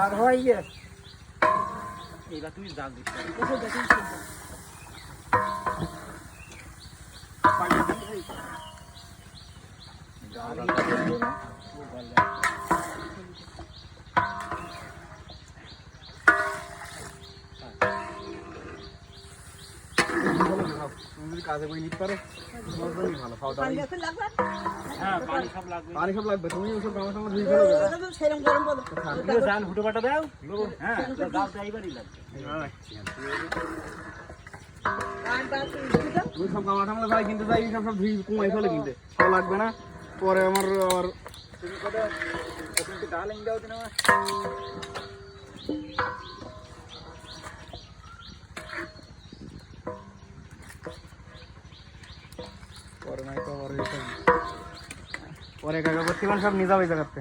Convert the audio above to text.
আর হয় ইয়ে এইবার তুই জাল দিস কাজে বই নিতে পারো ভালো খাওয়া দাওয়া হ্যাঁ পানি সব লাগবে পানি সব লাগবে তুমি ওসব গামা টামা ধুই ফেলো জাল হুটো পাটা দাও হ্যাঁ জাল তো এইবারই লাগবে তুমি সব গামা টামলা যাই কিনতে যাই সব সব ধুই কমাই ফেলে কিনতে সব লাগবে না পরে আমার আর তুমি কত ওখানে ডাল এনে দাও না পরে নাই তো পরে কাকা করতে সব নিয়ে যাবে জায়গাতে